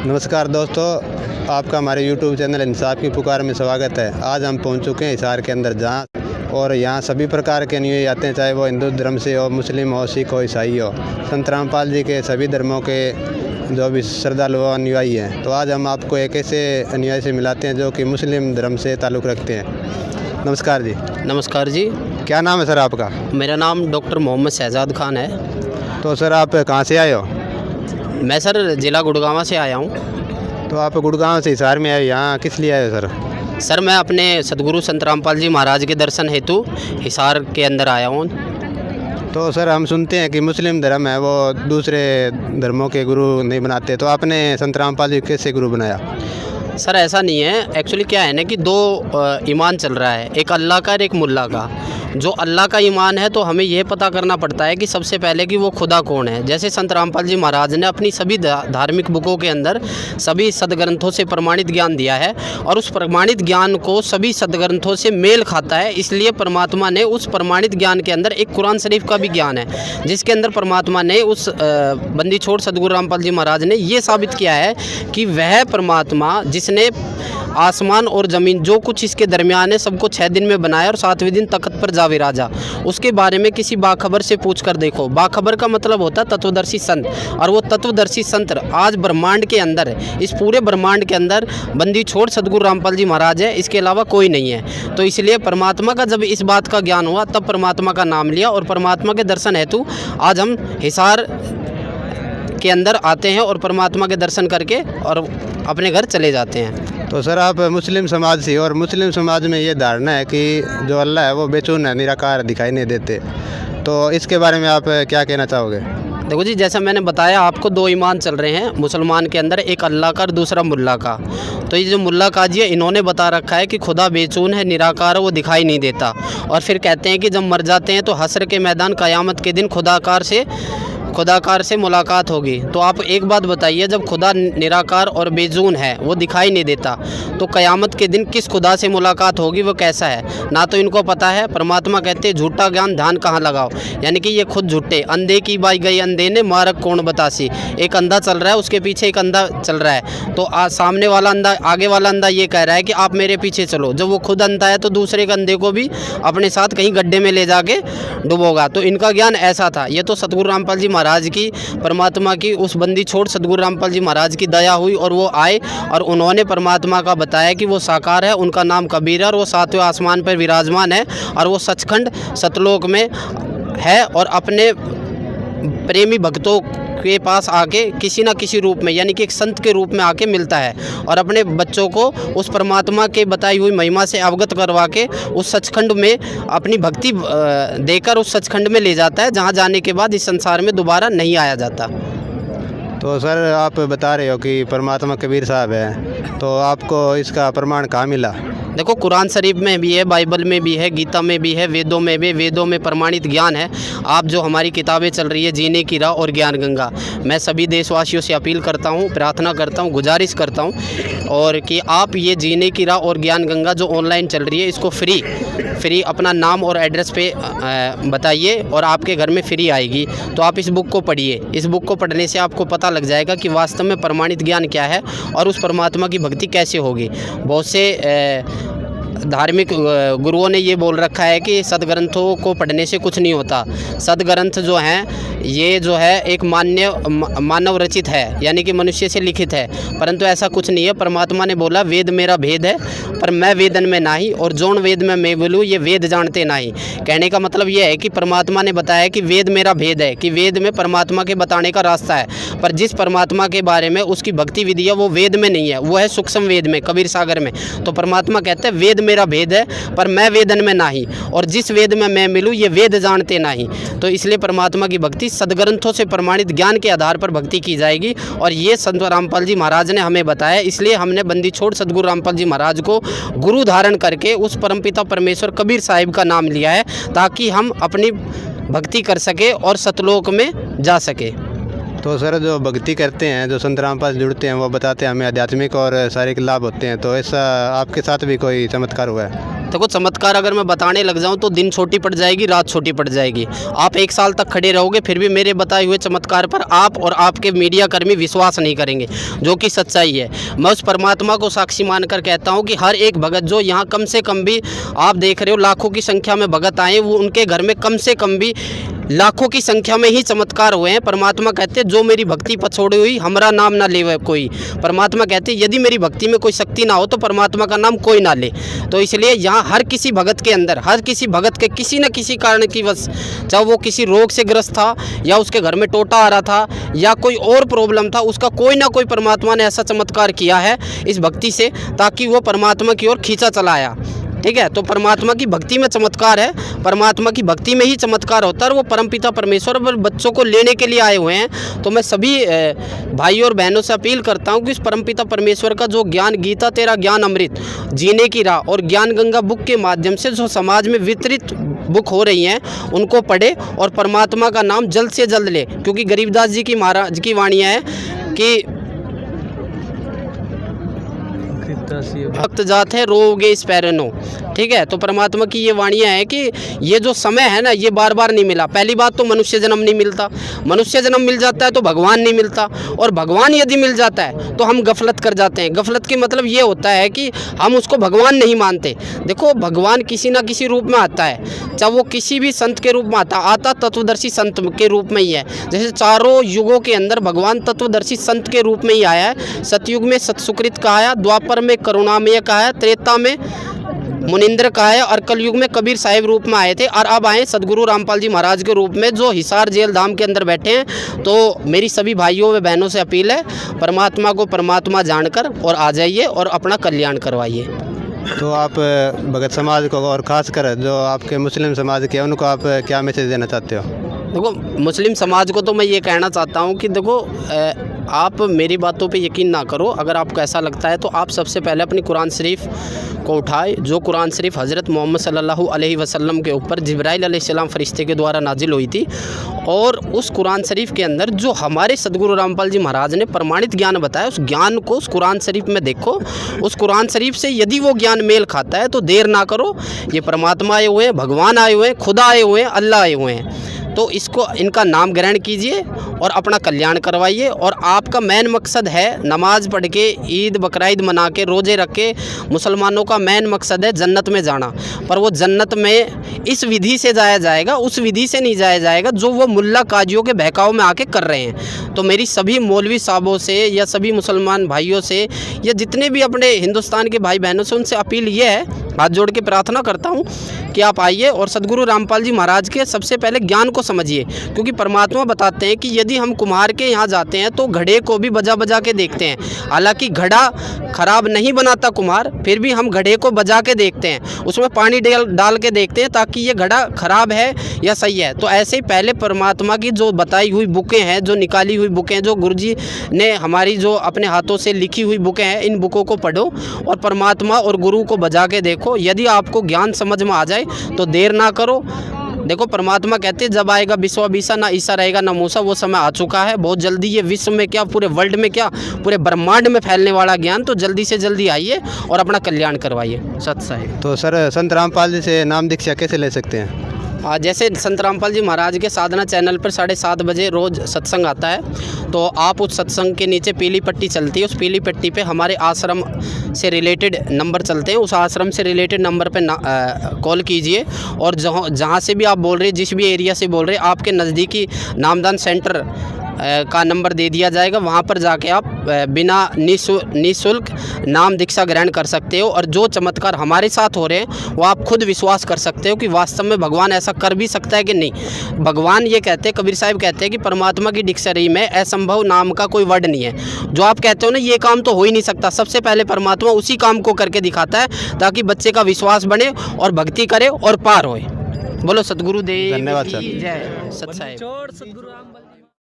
नमस्कार दोस्तों, आपका हमारे YouTube चैनल इंसाफ की पुकार में स्वागत है। आज हम पहुंच चुके हैं हिसार के अंदर, जहां और यहाँ सभी प्रकार के अनुयायी आते हैं, चाहे वो हिंदू धर्म से हो, मुस्लिम हो, सिख हो, ईसाई हो। संत रामपाल जी के सभी धर्मों के जो भी श्रद्धालु व अनुयायी हैं। तो आज हम आपको एक ऐसे अनुयायी से मिलाते हैं जो कि मुस्लिम धर्म से ताल्लुक़ रखते हैं। नमस्कार जी। नमस्कार जी। क्या नाम है सर आपका? मेरा नाम डॉक्टर मोहम्मद शहजाद खान है। तो सर आप कहाँ से आए हो? मैं सर ज़िला गुड़गांव से आया हूँ। तो आप गुड़गांव से हिसार में आए, यहाँ किस लिए आए हो सर? सर मैं अपने सदगुरु संत रामपाल जी महाराज के दर्शन हेतु हिसार के अंदर आया हूँ। तो सर हम सुनते हैं कि मुस्लिम धर्म है वो दूसरे धर्मों के गुरु नहीं बनाते, तो आपने संत रामपाल जी कैसे गुरु बनाया? सर ऐसा नहीं है, एक्चुअली क्या है ना कि दो ईमान चल रहा है, एक अल्लाह का और एक मुल्ला का। जो अल्लाह का ईमान है तो हमें यह पता करना पड़ता है कि सबसे पहले कि वो खुदा कौन है। जैसे संत रामपाल जी महाराज ने अपनी सभी धार्मिक बुकों के अंदर सभी सदग्रंथों से प्रमाणित ज्ञान दिया है और उस प्रमाणित ज्ञान को सभी सदग्रंथों से मेल खाता है। इसलिए परमात्मा ने उस प्रमाणित ज्ञान के अंदर एक कुरान शरीफ का भी ज्ञान है, जिसके अंदर परमात्मा ने उस बंदी छोड़ सदगुरु रामपाल जी महाराज ने ये साबित किया है कि वह परमात्मा जिसने आसमान और ज़मीन जो कुछ इसके दरमियान है सबको 6 दिन में बनाया और 7वें दिन तख्त पर जा विराजा। उसके बारे में किसी बाखबर से पूछ कर देखो। बाखबर का मतलब होता है तत्वदर्शी संत, और वो तत्वदर्शी संत आज ब्रह्मांड के अंदर, इस पूरे ब्रह्मांड के अंदर बंदी छोड़ सदगुरु रामपाल जी महाराज है, इसके अलावा कोई नहीं है। तो इसलिए परमात्मा का जब इस बात का ज्ञान हुआ तब परमात्मा का नाम लिया और परमात्मा के दर्शन हेतु आज हम हिसार के अंदर आते हैं और परमात्मा के दर्शन करके और अपने घर चले जाते हैं। तो सर आप मुस्लिम समाज से, और मुस्लिम समाज में ये धारणा है कि जो अल्लाह है वो बेचैन है, निराकार, दिखाई नहीं देते। तो इसके बारे में आप क्या कहना चाहोगे? देखो जी, जैसा मैंने बताया आपको, दो ईमान चल रहे हैं मुसलमान के अंदर, एक अल्लाह का और दूसरा मुल्ला का। तो ये जो मुल्ला काजी है, इन्होंने बता रखा है कि खुदा बेचैन है, निराकार है, वो दिखाई नहीं देता। और फिर कहते हैं कि जब मर जाते हैं तो हश्र के मैदान क़यामत के दिन खुदाकार से मुलाकात होगी। तो आप एक बात बताइए, जब खुदा निराकार और बेजून है, वो दिखाई नहीं देता, तो क़यामत के दिन किस खुदा से मुलाकात होगी, वो कैसा है? ना तो इनको पता है। परमात्मा कहते हैं झूठा ज्ञान ध्यान कहाँ लगाओ, यानी कि ये खुद झूठे। अंधे की बाई गई अंधे ने, मारक कौन बतासी। एक अंधा चल रहा है, उसके पीछे एक अंधा चल रहा है, तो सामने वाला अंधा, आगे वाला अंधा ये कह रहा है कि आप मेरे पीछे चलो। जब वो खुद अंधा है तो दूसरे के अंधे को भी अपने साथ कहीं गड्ढे में ले जाके डुबोगा। तो इनका ज्ञान ऐसा था। ये तो सतगुरु रामपाल जी महाराज की, परमात्मा की उस बंदी छोड़ सतगुरु रामपाल जी महाराज की दया हुई और वो आए और उन्होंने परमात्मा का बताया कि वो साकार है, उनका नाम कबीर है और वो 7वें आसमान पर विराजमान है और वो सचखंड सतलोक में है और अपने प्रेमी भक्तों के पास आके किसी न किसी रूप में, यानी कि एक संत के रूप में आके मिलता है और अपने बच्चों को उस परमात्मा के बताई हुई महिमा से अवगत करवा के उस सचखंड में अपनी भक्ति देकर उस सचखंड में ले जाता है, जहाँ जाने के बाद इस संसार में दोबारा नहीं आया जाता। तो सर आप बता रहे हो कि परमात्मा कबीर साहब है, तो आपको इसका प्रमाण कहाँ मिला? देखो, कुरान शरीफ में भी है, बाइबल में भी है, गीता में भी है, वेदों में भी, वेदों में प्रमाणित ज्ञान है। आप जो हमारी किताबें चल रही है जीने की राह और ज्ञान गंगा, मैं सभी देशवासियों से अपील करता हूँ, प्रार्थना करता हूँ, गुजारिश करता हूँ और कि आप ये जीने की राह और ज्ञान गंगा जो ऑनलाइन चल रही है, इसको फ्री अपना नाम और एड्रेस पे बताइए और आपके घर में फ्री आएगी। तो आप इस बुक को पढ़िए। इस बुक को पढ़ने से आपको पता लग जाएगा कि वास्तव में प्रमाणित ज्ञान क्या है और उस परमात्मा की भक्ति कैसे होगी। बहुत से धार्मिक गुरुओं ने ये बोल रखा है कि सदग्रंथों को पढ़ने से कुछ नहीं होता। सदग्रंथ जो हैं ये जो है एक मानव रचित है, यानी कि मनुष्य से लिखित है, परंतु ऐसा कुछ नहीं है। परमात्मा ने बोला वेद मेरा भेद है पर मैं वेदन में नाही, और जोन वेद में मैं बोलूँ ये वेद जानते नहीं। कहने का मतलब ये है कि परमात्मा ने बताया कि वेद मेरा भेद है, कि वेद में परमात्मा के बताने का रास्ता है, पर जिस परमात्मा के बारे में उसकी भक्ति विधि है वो वेद में नहीं है, वो है सूक्ष्म वेद में, कबीर सागर में। तो परमात्मा कहते हैं वेद मेरा भेद है पर मैं वेदन में नाही, और जिस वेद में मैं मिलूँ ये वेद जानते नहीं। तो इसलिए परमात्मा की भक्ति सदग्रंथों से प्रमाणित ज्ञान के आधार पर भक्ति की जाएगी, और ये संत रामपाल जी महाराज ने हमें बताया। इसलिए हमने बंदी छोड़ सदगुरु रामपाल जी महाराज को गुरु धारण करके उस परमपिता परमेश्वर कबीर साहिब का नाम लिया है, ताकि हम अपनी भक्ति कर सके और सतलोक में जा सके। तो सर जो भक्ति करते हैं, जो संत रामपाल से जुड़ते हैं, वो बताते हैं हमें आध्यात्मिक और शारीरिक लाभ होते हैं, तो ऐसा आपके साथ भी कोई चमत्कार हुआ है? देखो, चमत्कार अगर मैं बताने लग जाऊं तो दिन छोटी पड़ जाएगी, रात छोटी पड़ जाएगी। आप 1 साल तक खड़े रहोगे फिर भी मेरे बताए हुए चमत्कार पर आप और आपके मीडिया कर्मी विश्वास नहीं करेंगे, जो कि सच्चाई है। मैं उस परमात्मा को साक्षी मानकर कहता हूं कि हर एक भगत जो यहाँ कम से कम भी आप देख रहे हो लाखों की संख्या में भगत आए, वो उनके घर में कम से कम भी लाखों की संख्या में ही चमत्कार हुए हैं। परमात्मा कहते हैं जो मेरी भक्ति पछोड़ी हुई हमारा नाम ना ले कोई। परमात्मा कहते हैं यदि मेरी भक्ति में कोई शक्ति ना हो तो परमात्मा का नाम कोई ना ले। तो इसलिए यहाँ हर किसी भगत के अंदर, हर किसी भगत के किसी न किसी कारण की वजह, चाहे वो किसी रोग से ग्रस्त था या उसके घर में टोटा आ रहा था या कोई और प्रॉब्लम था, उसका कोई ना कोई परमात्मा ने ऐसा चमत्कार किया है इस भक्ति से, ताकि वो परमात्मा की ओर खींचा चला आया। ठीक है, तो परमात्मा की भक्ति में चमत्कार है, परमात्मा की भक्ति में ही चमत्कार होता है। और वो परमपिता परमेश्वर बच्चों को लेने के लिए आए हुए हैं। तो मैं सभी भाइयों और बहनों से अपील करता हूं कि इस परमपिता परमेश्वर का जो ज्ञान, गीता तेरा ज्ञान अमृत, जीने की राह और ज्ञान गंगा बुक के माध्यम से जो समाज में वितरित बुक हो रही हैं, उनको पढ़े और परमात्मा का नाम जल्द से जल्द ले। क्योंकि गरीबदास जी की महाराज की वाणियाँ हैं कि भक्त जात है रोगे इस पैरनो। ठीक है, तो परमात्मा की ये वाणियाँ है कि ये जो समय है ना, ये बार बार नहीं मिला। पहली बात तो मनुष्य जन्म नहीं मिलता, मनुष्य जन्म मिल जाता है तो भगवान नहीं मिलता, और भगवान यदि मिल जाता है तो हम गफलत कर जाते हैं। गफलत के मतलब ये होता है कि हम उसको भगवान नहीं मानते। देखो, भगवान किसी ना किसी रूप में आता है, चाहे वो किसी भी संत के रूप में आता तत्वदर्शी संत के रूप में ही है। जैसे चारों युगों के अंदर भगवान तत्वदर्शी संत के रूप में ही आया है। सतयुग में सतसुकृत कहा है, द्वापर में करुणामय कहा है, त्रेता में मुनिंद्र कहा है, और कलयुग में कबीर साहिब रूप में आए थे, और अब आए सदगुरु रामपाल जी महाराज के रूप में, जो हिसार जेल धाम के अंदर बैठे हैं। तो मेरी सभी भाइयों व बहनों से अपील है, परमात्मा को परमात्मा जानकर और आ जाइए और अपना कल्याण करवाइए। तो आप भगत समाज को और खासकर जो आपके मुस्लिम समाज के, उनको आप क्या मैसेज देना चाहते हो? देखो, मुस्लिम समाज को तो मैं ये कहना चाहता हूँ कि देखो, आप मेरी बातों पे यकीन ना करो। अगर आपको ऐसा लगता है तो आप सबसे पहले अपनी कुरान शरीफ को उठाए, जो कुरान शरीफ हज़रत मोहम्मद सल्लल्लाहु अलैहि वसल्लम के ऊपर जिब्राइल अलैहिस्सलाम फरिश्ते के द्वारा नाजिल हुई थी, और उस कुरान शरीफ के अंदर जो हमारे सदगुरु रामपाल जी महाराज ने प्रमाणित ज्ञान बताया, उस ज्ञान को उस कुरान शरीफ में देखो। उस कुरान शरीफ से यदि वो ज्ञान मेल खाता है तो देर ना करो। ये परमात्मा आए हुए हैं, भगवान आए हुए हैं, खुदा आए हुए हैं, अल्लाह आए हुए हैं। तो इसको, इनका नाम ग्रहण कीजिए और अपना कल्याण करवाइए। और आपका मेन मकसद है नमाज पढ़ के, ईद बकरीद मना के, रोज़े रख के, मुसलमानों का मेन मकसद है जन्नत में जाना। पर वो जन्नत में इस विधि से जाया जाएगा, उस विधि से नहीं जाया जाएगा जो वो मुल्ला काजियों के बहकाव में आके कर रहे हैं। तो मेरी सभी मौलवी साहबों से या सभी मुसलमान भाइयों से या जितने भी अपने हिंदुस्तान के भाई बहनों से, उनसे अपील ये है, हाथ जोड़ के प्रार्थना करता हूँ कि आप आइए और सदगुरु रामपाल जी महाराज के सबसे पहले ज्ञान को समझिए। क्योंकि परमात्मा बताते हैं कि यदि हम कुम्हार के यहाँ जाते हैं तो घड़े को भी बजा बजा के देखते हैं। हालांकि घड़ा खराब नहीं बनाता कुम्हार, फिर भी हम घड़े को बजा के देखते हैं, उसमें पानी डाल के देखते हैं ताकि ये घड़ा खराब है या सही है। तो ऐसे ही पहले परमात्मा की जो बताई हुई बुकें हैं, जो निकाली हुई बुकें हैं, जो गुरुजी ने हमारी जो अपने हाथों से लिखी हुई बुकें हैं, इन बुकों को पढ़ो और परमात्मा और गुरु को बजा के देखो। यदि आपको ज्ञान समझ में आ जाए तो देर ना करो। देखो, परमात्मा कहते हैं जब आएगा विश्वा बीसा, ना ईसा रहेगा ना मूसा, वो समय आ चुका है। बहुत जल्दी ये विश्व में क्या, पूरे वर्ल्ड में क्या, पूरे ब्रह्मांड में फैलने वाला ज्ञान। तो जल्दी से जल्दी आइए और अपना कल्याण करवाइए। सत साहिब। तो सर, संत रामपाल जी से नाम दीक्षा कैसे ले सकते हैं? जैसे संत रामपाल जी महाराज के साधना चैनल पर 7:30 बजे रोज़ सत्संग आता है, तो आप उस सत्संग के नीचे पीली पट्टी चलती है, उस पीली पट्टी पे हमारे आश्रम से रिलेटेड नंबर चलते हैं, उस आश्रम से रिलेटेड नंबर पे कॉल कीजिए। और जहाँ से भी आप बोल रहे हैं, जिस भी एरिया से बोल रहे हैं, आपके नज़दीकी नामदान सेंटर का नंबर दे दिया जाएगा। वहाँ पर जाके आप बिना निःशुल्क नाम दीक्षा ग्रहण कर सकते हो। और जो चमत्कार हमारे साथ हो रहे हैं वो आप खुद विश्वास कर सकते हो कि वास्तव में भगवान ऐसा कर भी सकता है कि नहीं। भगवान ये कहते हैं, कबीर साहिब कहते हैं कि परमात्मा की डिक्शनरी में असंभव नाम का कोई वर्ड नहीं है। जो आप कहते हो ना ये काम तो हो ही नहीं सकता, सबसे पहले परमात्मा उसी काम को करके दिखाता है ताकि बच्चे का विश्वास बने और भक्ति करे और पार होए। बोलो सतगुरुदेव धन्यवाद सर। जय। सत साहिब।